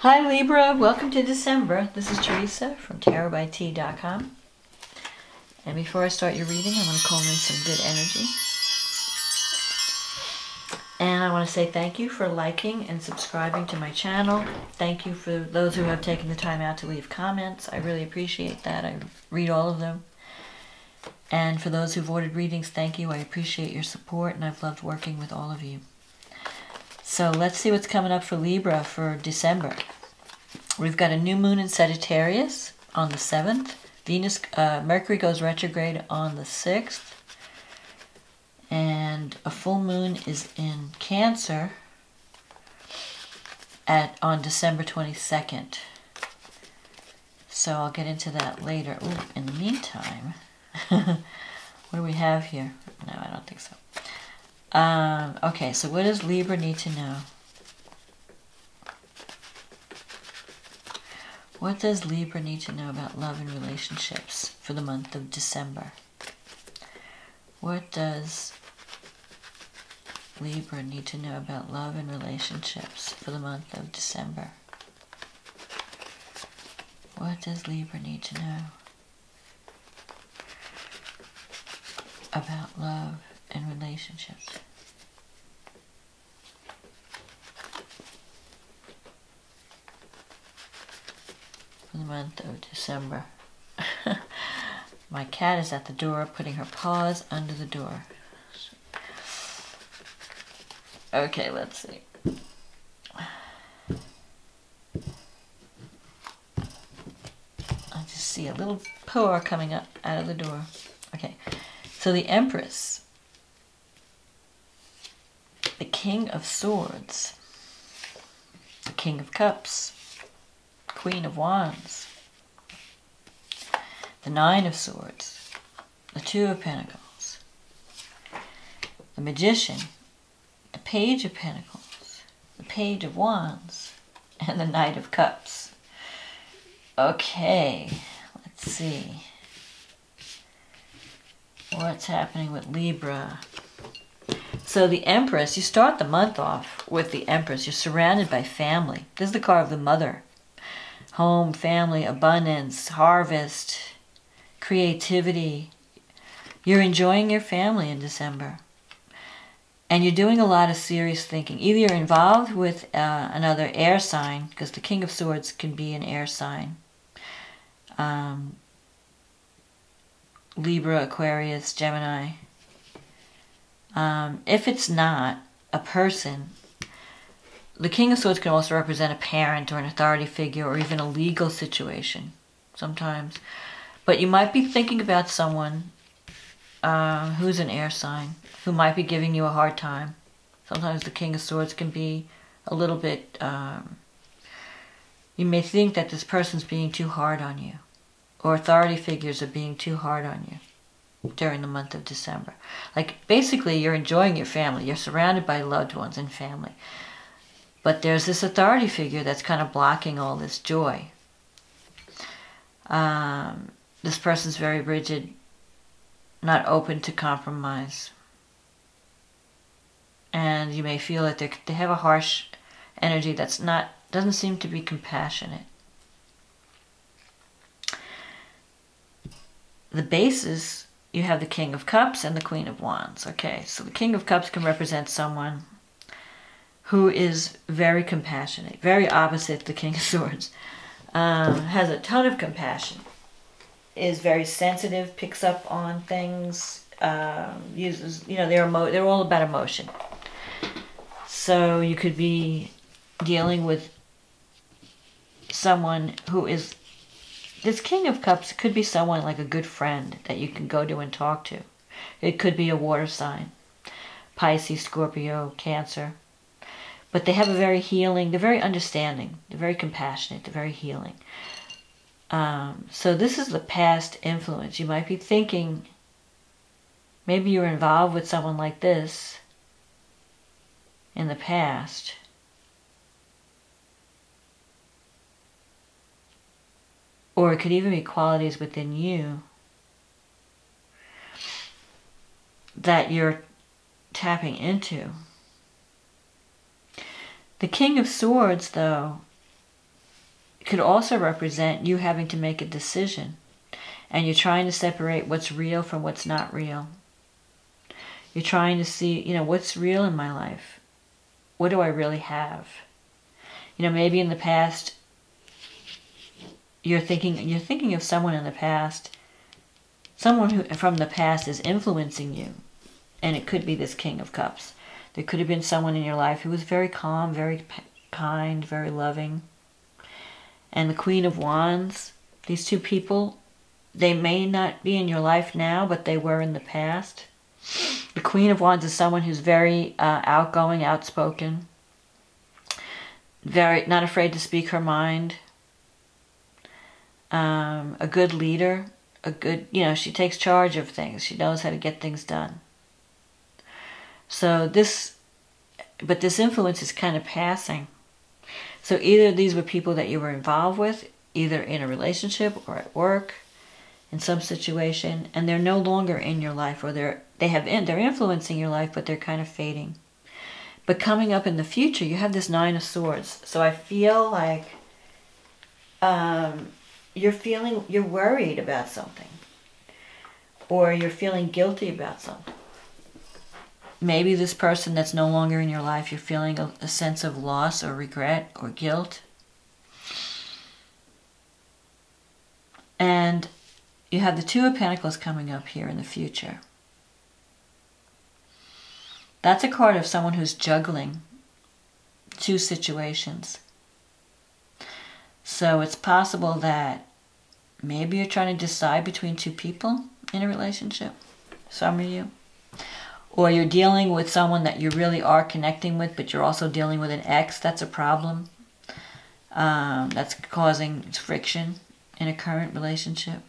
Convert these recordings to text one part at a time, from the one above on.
Hi Libra, welcome to December. This is Teresa from tarotbyt.com. And before I start your reading, I want to call in some good energy. And I want to say thank you for liking and subscribing to my channel. Thank you for those who have taken the time out to leave comments. I really appreciate that. I read all of them. And for those who've ordered readings, thank you. I appreciate your support, and I've loved working with all of you. So let's see what's coming up for Libra for December. We've got a new moon in Sagittarius on the 7th. Mercury goes retrograde on the 6th. And a full moon is in Cancer on December 22nd. So I'll get into that later. Ooh, in the meantime, what do we have here? No, I don't think so. Okay, so what does Libra need to know? What does Libra need to know about love and relationships for the month of December? What does Libra need to know about love and relationships for the month of December? What does Libra need to know about love and relationships? For the month of December. My cat is at the door putting her paws under the door. Okay, let's see. I just see a little paw coming up out of the door. Okay, so the Empress, the King of Swords, the King of Cups, Queen of Wands, the Nine of Swords, the Two of Pentacles, the Magician, the Page of Pentacles, the Page of Wands, and the Knight of Cups. Okay, let's see. What's happening with Libra? So the Empress, you start the month off with the Empress. You're surrounded by family. This is the card of the Mother. Home, family, abundance, harvest, creativity. You're enjoying your family in December. And you're doing a lot of serious thinking. Either you're involved with another air sign, because the King of Swords can be an air sign. Libra, Aquarius, Gemini. If it's not a person, the King of Swords can also represent a parent or an authority figure or even a legal situation sometimes. But you might be thinking about someone who's an air sign, who might be giving you a hard time. Sometimes the King of Swords can be a little bit, you may think that this person's being too hard on you, or authority figures are being too hard on you during the month of December. Like, basically, you're enjoying your family. You're surrounded by loved ones and family. But there's this authority figure that's kind of blocking all this joy. This person's very rigid, not open to compromise. And you may feel that they have a harsh energy that's doesn't seem to be compassionate. The bases, you have the King of Cups and the Queen of Wands. Okay, so the King of Cups can represent someone who is very compassionate, very opposite the King of Swords. Has a ton of compassion, is very sensitive, picks up on things, uses, they're all about emotion. So you could be dealing with someone who is, this King of Cups could be someone like a good friend that you can go to and talk to. It could be a water sign, Pisces, Scorpio, Cancer. But they have a very healing, they're very understanding, they're very compassionate, they're very healing. So this is the past influence. You might be thinking, maybe you were involved with someone like this in the past. Or it could even be qualities within you that you're tapping into. The King of Swords, though, could also represent you having to make a decision. And you're trying to separate what's real from what's not real. You're trying to see, you know, what's real in my life? What do I really have? You know, maybe in the past, you're thinking of someone in the past, someone who from the past is influencing you. And it could be this King of Cups. There could have been someone in your life who was very calm, very kind, very loving. And the Queen of Wands, these two people, they may not be in your life now, but they were in the past. The Queen of Wands is someone who's very outgoing, outspoken, very not afraid to speak her mind, a good leader, a good, you know, she takes charge of things. She knows how to get things done. So this influence is kind of passing. So either these were people that you were involved with, either in a relationship or at work, in some situation, and they're no longer in your life, or they're influencing your life, but they're kind of fading. But coming up in the future, you have this Nine of Swords. So I feel like you're worried about something, or you're feeling guilty about something. Maybe this person that's no longer in your life, you're feeling a sense of loss or regret or guilt. And you have the Two of Pentacles coming up here in the future. That's a card of someone who's juggling two situations. So it's possible that maybe you're trying to decide between two people in a relationship, some of you. Or you're dealing with someone that you really are connecting with, but you're also dealing with an ex. That's a problem. That's causing friction in a current relationship.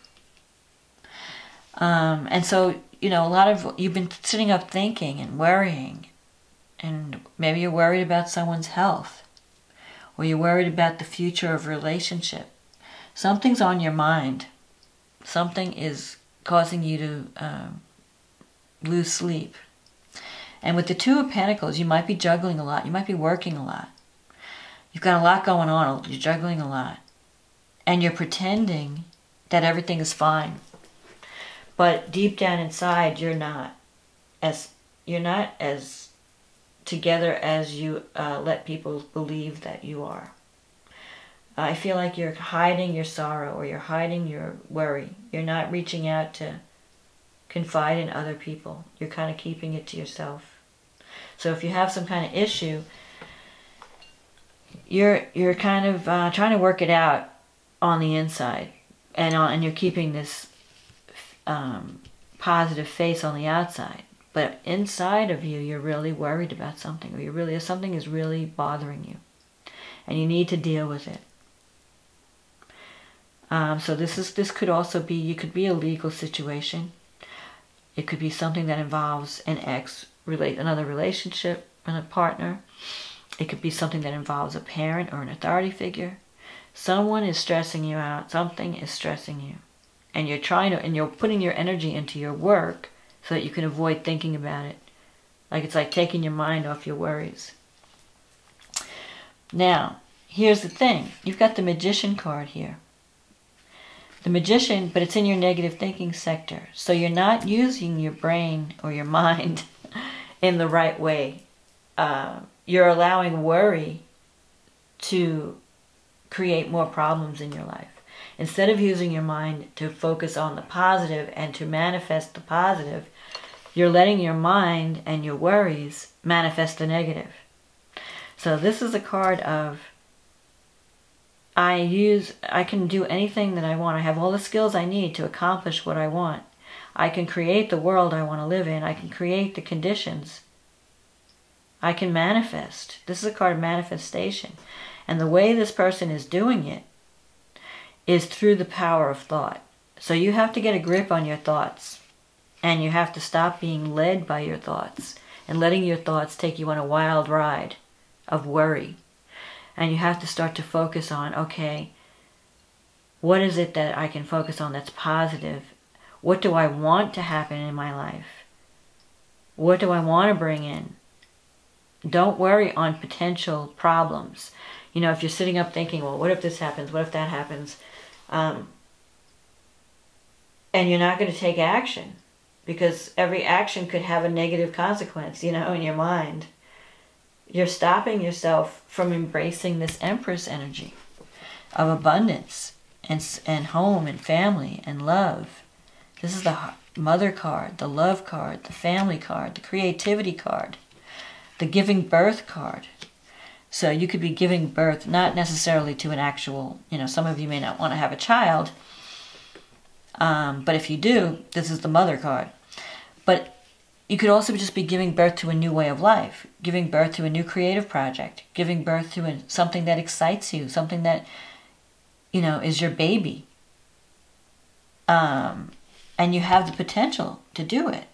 And so, you know, you've been sitting up thinking and worrying. And maybe you're worried about someone's health. Or you're worried about the future of a relationship. Something's on your mind. Something is causing you to lose sleep. And with the Two of Pentacles, you might be juggling a lot. You might be working a lot. You've got a lot going on. You're juggling a lot. And you're pretending that everything is fine. But deep down inside, you're not as together as you let people believe that you are. I feel like you're hiding your sorrow, or you're hiding your worry. You're not reaching out to confide in other people. You're kind of keeping it to yourself. So if you have some kind of issue, you're kind of trying to work it out on the inside, and you're keeping this positive face on the outside. But inside of you, you're really worried about something, or something is really bothering you, and you need to deal with it. So this could also be, you could be a legal situation. It could be something that involves an ex, another relationship, and a partner. It could be something that involves a parent or an authority figure. Someone is stressing you out. Something is stressing you. And you're putting your energy into your work so that you can avoid thinking about it. It's like taking your mind off your worries. Now, here's the thing. You've got the Magician card here. The Magician, but it's in your negative thinking sector. So you're not using your brain or your mind in the right way. You're allowing worry to create more problems in your life. Instead of using your mind to focus on the positive and to manifest the positive, you're letting your mind and your worries manifest the negative. So this is a card of, I can do anything that I want. I have all the skills I need to accomplish what I want. I can create the world I want to live in. I can create the conditions. I can manifest. This is a card of manifestation. And the way this person is doing it is through the power of thought. So you have to get a grip on your thoughts. And you have to stop being led by your thoughts and letting your thoughts take you on a wild ride of worry. And you have to start to focus on, okay, what is it that I can focus on that's positive? What do I want to happen in my life? What do I want to bring in? Don't worry on potential problems. You know, if you're sitting up thinking, well, what if this happens? What if that happens? And you're not going to take action because every action could have a negative consequence, you know, in your mind. You're stopping yourself from embracing this Empress energy of abundance and home and family and love. This is the Mother card, the love card, the family card, the creativity card, the giving birth card. So you could be giving birth not necessarily to an actual, you know, some of you may not want to have a child, but if you do, this is the Mother card. But you could also just be giving birth to a new way of life, giving birth to a new creative project, giving birth to something that excites you, something that, you know, is your baby. And you have the potential to do it.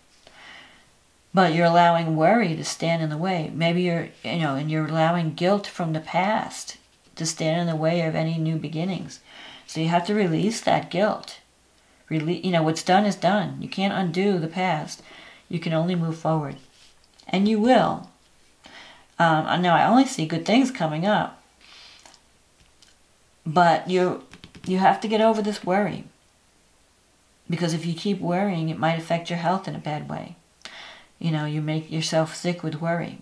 But you're allowing worry to stand in the way. Maybe and you're allowing guilt from the past to stand in the way of any new beginnings. So you have to release that guilt. You know, what's done is done. You can't undo the past. You can only move forward. And you will. Now, I only see good things coming up. But you have to get over this worry. Because if you keep worrying, it might affect your health in a bad way. You know, you make yourself sick with worry.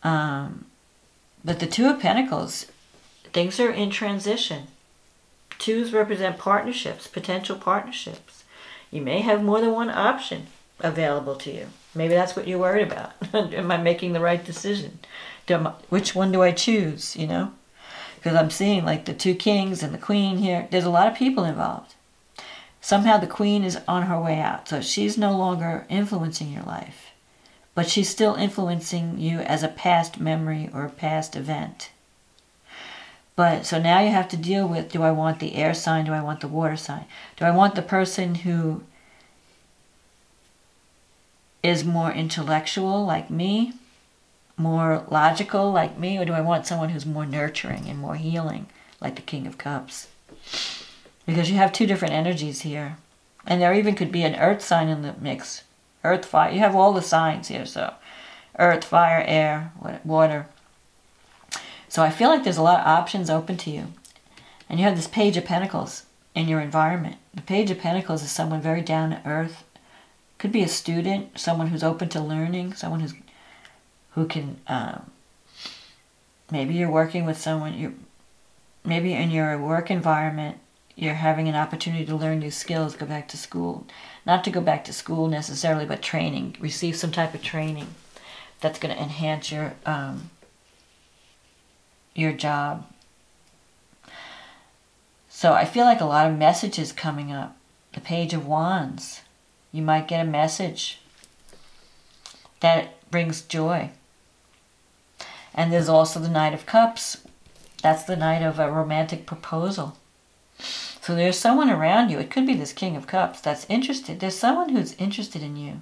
But the Two of Pentacles, things are in transition. Twos represent partnerships, potential partnerships. You may have more than one option available to you. Maybe that's what you're worried about. Am I making the right decision? Which one do I choose, you know? Because I'm seeing like the two kings and the queen here. There's a lot of people involved. Somehow the queen is on her way out. So she's no longer influencing your life. But she's still influencing you as a past memory or a past event. But so now you have to deal with, do I want the air sign? Do I want the water sign? Do I want the person who is more intellectual like me? More logical like me? Or do I want someone who's more nurturing and more healing like the King of Cups? Because you have two different energies here. And there even could be an earth sign in the mix. Earth, fire. You have all the signs here. So earth, fire, air, water. So I feel like there's a lot of options open to you. And you have this Page of Pentacles in your environment. The Page of Pentacles is someone very down to earth. Could be a student, someone who's open to learning, someone who can, maybe you're working with someone, maybe in your work environment, you're having an opportunity to learn new skills, go back to school. Not to go back to school necessarily, but training. Receive some type of training that's going to enhance your job. So I feel like a lot of messages coming up. The Page of Wands. You might get a message that brings joy. And there's also the Knight of Cups. That's the night of a romantic proposal. So there's someone around you. It could be this King of Cups that's interested. There's someone who's interested in you,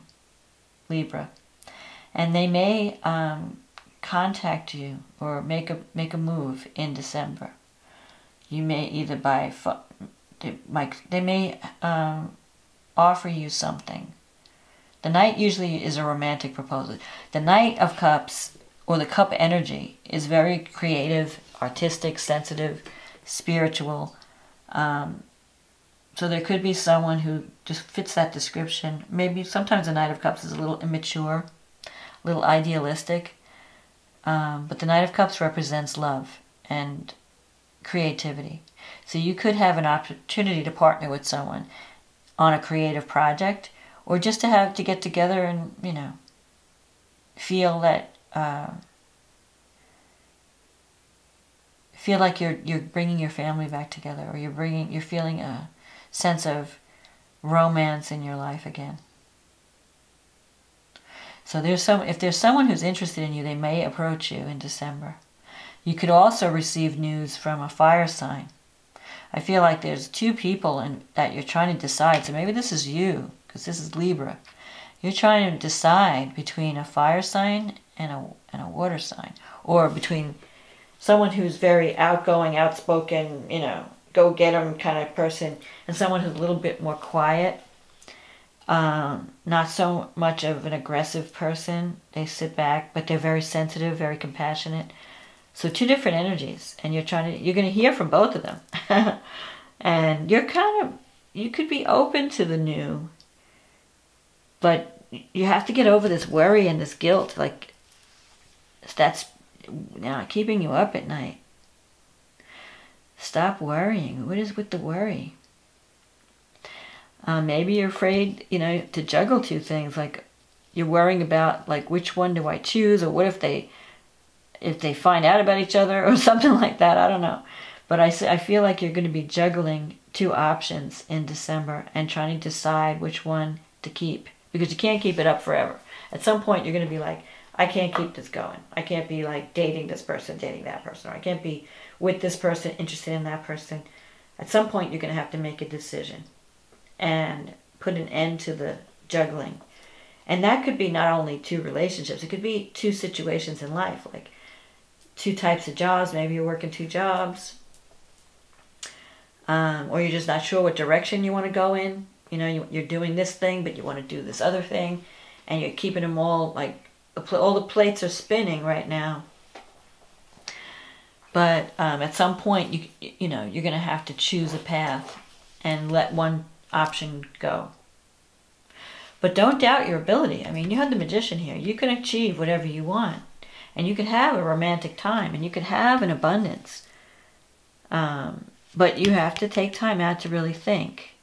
Libra. And they may contact you or make a move in December. You may either buy, they may offer you something. The Knight usually is a romantic proposal. The Knight of Cups, or the Cup energy, is very creative, artistic, sensitive, spiritual. So there could be someone who just fits that description. Maybe sometimes the Knight of Cups is a little immature, a little idealistic. But the Knight of Cups represents love and creativity. So you could have an opportunity to partner with someone on a creative project, or just to get together and, you know, feel that feel like you're bringing your family back together, or you're feeling a sense of romance in your life again. So if there's someone who's interested in you, they may approach you in December. You could also receive news from a fire sign. I feel like there's two people that you're trying to decide. So maybe this is you, because this is Libra. You're trying to decide between a fire sign and a water sign, or between someone who's very outgoing, outspoken, you know, go-get-'em kind of person, and someone who's a little bit more quiet, not so much of an aggressive person. They sit back, but they're very sensitive, very compassionate. So two different energies, and you're going to hear from both of them. And you're you could be open to the new, but you have to get over this worry and this guilt. Like, that's now keeping you up at night. Stop worrying. What is with the worry? Maybe you're afraid, to juggle two things. Like, you're worrying about, like, which one do I choose? Or what if they find out about each other or something like that? I don't know. But I feel like you're going to be juggling two options in December and trying to decide which one to keep. Because you can't keep it up forever. At some point, you're going to be like, I can't keep this going. I can't be, like, dating this person, dating that person. Or I can't be with this person, interested in that person. At some point, you're going to have to make a decision and put an end to the juggling. And that could be not only two relationships. It could be two situations in life. Like, two types of jobs. Maybe you're working two jobs. Or you're just not sure what direction you want to go in. You're doing this thing, but you want to do this other thing. And you're keeping them all, like, all the plates are spinning right now. But at some point, you're going to have to choose a path and let one option go. But don't doubt your ability. I mean, you have the Magician here. You can achieve whatever you want. And you can have a romantic time. And you can have an abundance. But you have to take time out to really think.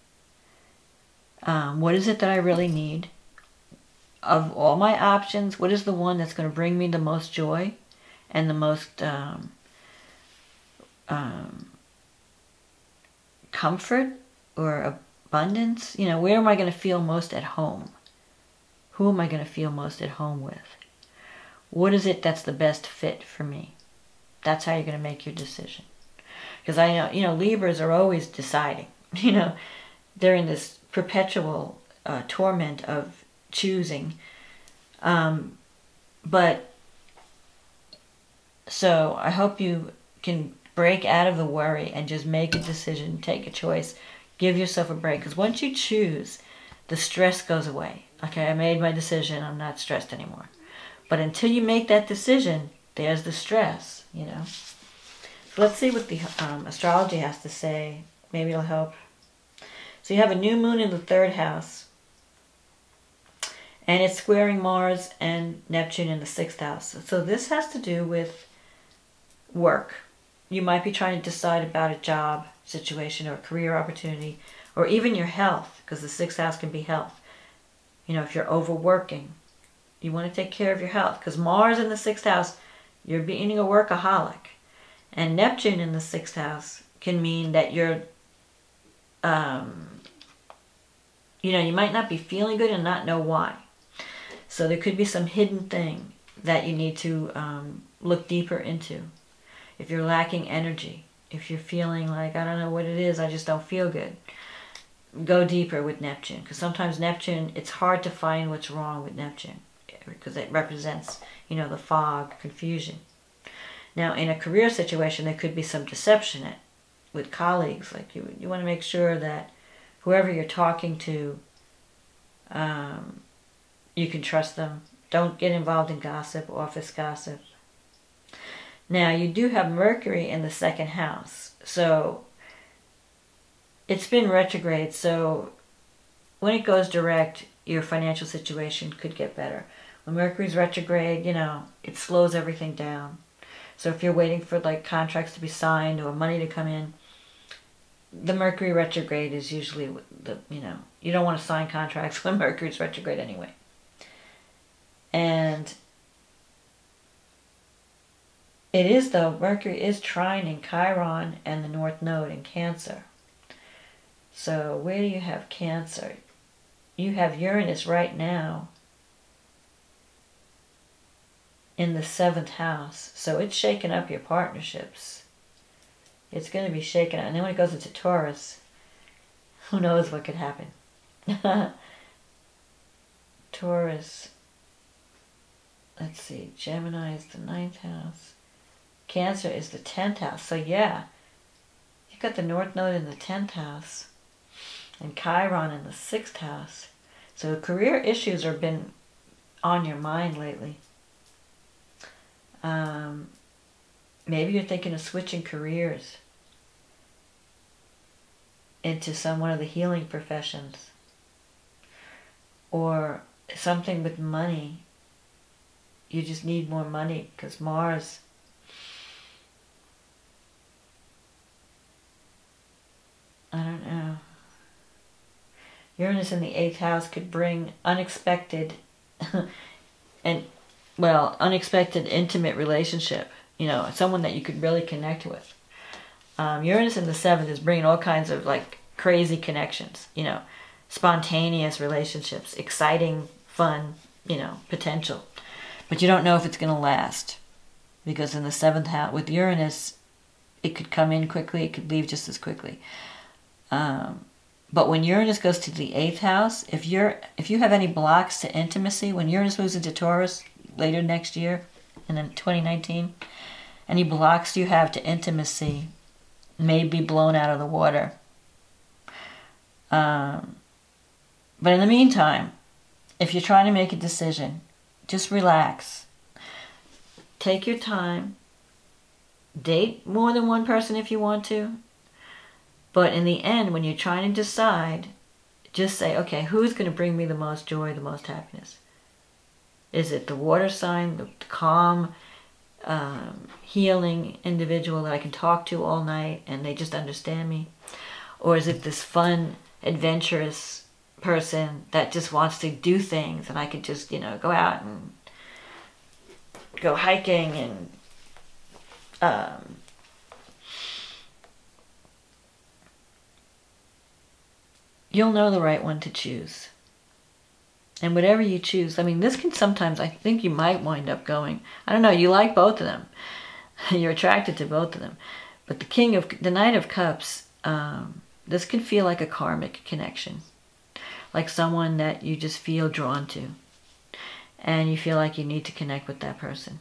What is it that I really need? Of all my options, what is the one that's going to bring me the most joy and the most comfort or abundance? Where am I going to feel most at home? Who am I going to feel most at home with? What is it that's the best fit for me? That's how you're going to make your decision. Because I know, Libras are always deciding. They're in this perpetual torment of choosing. But so I hope you can break out of the worry and just make a decision, take a choice, give yourself a break. Because once you choose, the stress goes away. Okay, I made my decision, I'm not stressed anymore. But until you make that decision, there's the stress, So let's see what the astrology has to say. Maybe it'll help. So you have a new moon in the 3rd house. And it's squaring Mars and Neptune in the 6th house. So this has to do with work. You might be trying to decide about a job situation or a career opportunity, or even your health, because the 6th house can be health. If you're overworking, you want to take care of your health, because Mars in the 6th house, you're being a workaholic. And Neptune in the 6th house can mean that you're, you might not be feeling good and not know why. So there could be some hidden thing that you need to look deeper into. If you're lacking energy, if you're feeling like, I don't know what it is, I just don't feel good, go deeper with Neptune. Because sometimes Neptune, it's hard to find what's wrong with Neptune, because it represents, the fog, confusion. Now, in a career situation, there could be some deception with colleagues. Like, you want to make sure that whoever you're talking to, you can trust them. Don't get involved in gossip, office gossip. Now, you do have Mercury in the 2nd house. So, it's been retrograde. So, when it goes direct, your financial situation could get better. When Mercury's retrograde, it slows everything down. So if you're waiting for, like, contracts to be signed or money to come in, the Mercury retrograde is usually you don't want to sign contracts when Mercury's retrograde anyway. And it is, though, Mercury is trine in Chiron and the North Node in Cancer. So where do you have Cancer? You have Uranus right now in the 7th house. So it's shaking up your partnerships. It's going to be shaken up. And then when it goes into Taurus, who knows what could happen. Taurus. Let's see. Gemini is the 9th house. Cancer is the 10th house. So yeah, you've got the North Node in the 10th house and Chiron in the 6th house. So career issues have been on your mind lately. Maybe you're thinking of switching careers into one of the healing professions. Or something with money. You just need more money because Mars, I don't know. Uranus in the 8th house could bring unexpected unexpected intimate relationship. You know, someone that you could really connect with. Uranus in the 7th is bringing all kinds of like crazy connections, you know, spontaneous relationships, exciting, fun, you know, potential. But you don't know if it's going to last. Because in the 7th house, with Uranus, it could come in quickly, it could leave just as quickly. But when Uranus goes to the 8th house, if you have any blocks to intimacy, when Uranus moves into Taurus later next year, and then 2019, any blocks you have to intimacy may be blown out of the water. But in the meantime, if you're trying to make a decision, just relax. Take your time. Date more than one person if you want to. But in the end, when you're trying to decide, just say, okay, who's going to bring me the most joy, the most happiness? Is it the water sign, the calm, healing individual that I can talk to all night and they just understand me? Or is it this fun, adventurous person that just wants to do things and I could just, you know, go out and go hiking and you'll know the right one to choose. And whatever you choose, I mean, this can sometimes, I think you might wind up going, I don't know, you like both of them. You're attracted to both of them. But the Knight of Cups, this can feel like a karmic connection. Like someone that you just feel drawn to. And you feel like you need to connect with that person.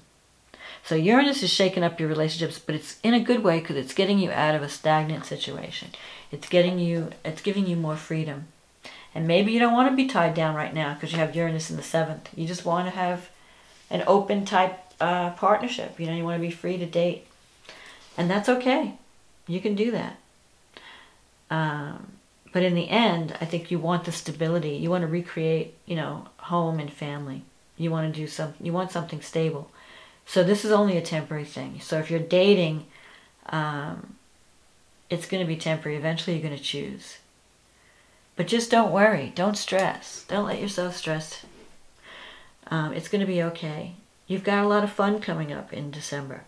So Uranus is shaking up your relationships, but it's in a good way because it's getting you out of a stagnant situation. It's giving you more freedom. And maybe you don't want to be tied down right now because you have Uranus in the 7th. You just want to have an open type partnership. You know, you want to be free to date. And that's okay. You can do that. But in the end, I think you want the stability. You want to recreate, you know, home and family. You want to do you want something stable. So this is only a temporary thing. So if you're dating, it's going to be temporary. Eventually you're going to choose. But just don't worry. Don't stress. Don't let yourself stress. It's going to be okay. You've got a lot of fun coming up in December.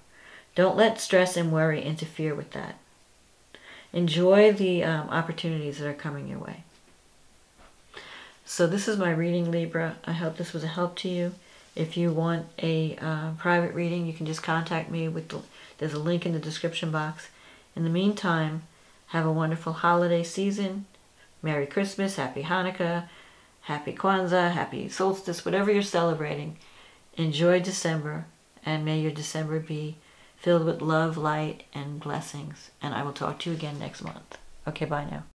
Don't let stress and worry interfere with that. Enjoy the opportunities that are coming your way. So this is my reading, Libra. I hope this was a help to you. If you want a private reading, you can just contact me. There's a link in the description box. In the meantime, have a wonderful holiday season. Merry Christmas, Happy Hanukkah, Happy Kwanzaa, Happy Solstice, whatever you're celebrating. Enjoy December, and may your December be filled with love, light, and blessings. And I will talk to you again next month. Okay, bye now.